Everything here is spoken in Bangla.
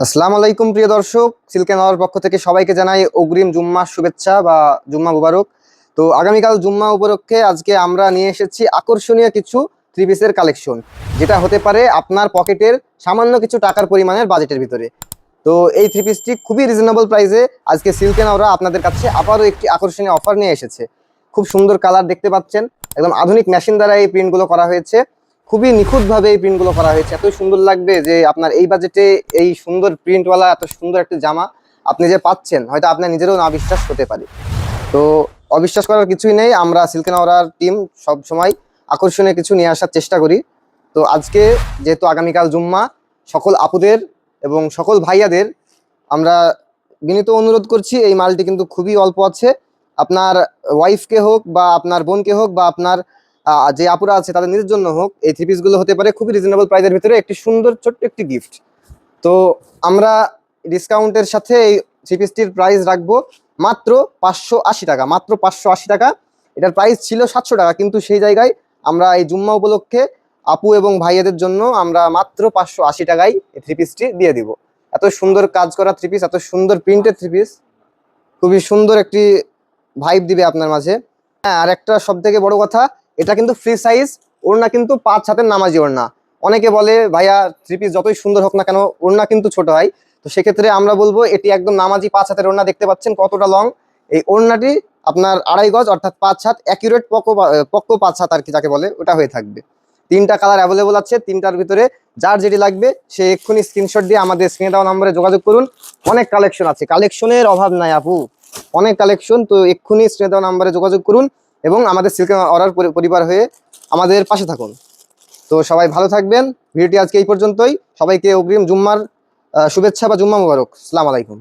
আসসালামু আলাইকুম প্রিয় দর্শক, সিল্ক এন্ড আওয়ার পক্ষ থেকে সবাইকে জানাই অগ্রিম জুম্মার শুভেচ্ছা বা জুম্মা মুবারক। তো আগামীকাল জুম্মা উপলক্ষে আজকে আমরা নিয়ে এসেছি আকর্ষণীয় কিছু থ্রি পিসের কালেকশন, যেটা হতে পারে আপনার পকেটের সামান্য কিছু টাকার পরিমাণের বাজেটের ভিতরে। তো এই থ্রি পিসটি খুবই রিজনেবল প্রাইসে আজকে সিল্ক এন্ড আওয়ার আপনাদের কাছে আবারও একটি আকর্ষণীয় অফার নিয়ে এসেছে। খুব সুন্দর কালার দেখতে পাচ্ছেন, একদম আধুনিক মেশিন দ্বারা এই প্রিন্টগুলো করা হয়েছে। খুবই নিখুঁতভাবে এই প্রিন্টগুলো করা হয়েছে, এতই সুন্দর লাগবে যে আপনার এই বাজেটে এই সুন্দর প্রিন্টওয়ালা এত সুন্দর একটা জামা আপনি যে পাচ্ছেন, হয়তো আপনার নিজেরও না বিশ্বাস হতে পারে। তো অবিশ্বাস করার কিছুই নেই, আমরা সিল্ক এন্ড আওয়ার টিম সব সময় আকর্ষণীয় কিছু নিয়ে আসার চেষ্টা করি। তো আজকে যেহেতু আগামীকাল জুম্মা, সকল আপুদের এবং সকল ভাইয়াদের আমরা বিনীত অনুরোধ করছি, এই মালটি কিন্তু খুবই অল্প আছে। আপনার ওয়াইফকে হোক বা আপনার বোনকে হোক বা আপনার যে আপুরা আছে তাদের নিজের জন্য হোক, এই থ্রি পিসগুলো হতে পারে খুবই রিজনেবল প্রাইসের ভিতরে একটি সুন্দর ছোট্ট একটি গিফট। তো আমরা ডিসকাউন্টের সাথে এই থ্রি পিসটির প্রাইস রাখবো মাত্র 580 টাকা, মাত্র 580 টাকা। এটার প্রাইস ছিল 700 টাকা, কিন্তু সেই জায়গায় আমরা এই জুম্মা উপলক্ষে আপু এবং ভাইয়াদের জন্য আমরা মাত্র 580 টাকায় এই থ্রি পিসটি দিয়ে দিব। এত সুন্দর কাজ করা থ্রি পিস, এত সুন্দর প্রিন্টেড থ্রি পিস, খুবই সুন্দর একটি ভাইব দিবে আপনার মাঝে। হ্যাঁ, আর একটা সব থেকে বড় কথা, এটা কিন্তু ফ্রি সাইজ ওড়না, কিন্তু 5 হাতের নামাজি ওড়না। অনেকে বলে ভাইয়া থ্রি পিস যতই সুন্দর হোক না কেন ওড়না কিন্তু ছোট হয়। তো সেক্ষেত্রে আমরা বলবো এটি একদম নামাজি 5 হাতের ওড়না। দেখতে পাচ্ছেন কতটা লং এই ওড়নাটি, আপনার 2.5 গজ অর্থাৎ 5 হাত, অ্যাকিউরেট পক্কো 5 হাত আর কি যাকে বলে, ওটা হয়ে থাকবে। 3টা কালার অ্যাভেলেবল আছে, 3টার ভিতরে যার যেটি লাগবে সে এক্ষুনি স্ক্রিনশট দিয়ে আমাদের স্ক্রিনে দেওয়া নম্বরে যোগাযোগ করুন। অনেক কালেকশন আছে, কালেকশনের অভাব নাই আপু, অনেক কালেকশন। তো এক্ষুনি স্ক্রিনে দেওয়া নম্বরে যোগাযোগ করুন এবং আমাদের সিল্ক অর্ডার পরিবার হয়ে আমাদের পাশে থাকুন। তো সবাই ভালো থাকবেন। ভিডিওটি আজকে এই পর্যন্তই। সবাইকে অগ্রিম জুম্মার শুভেচ্ছা বা জুম্মা মুবারক। আসসালামু আলাইকুম।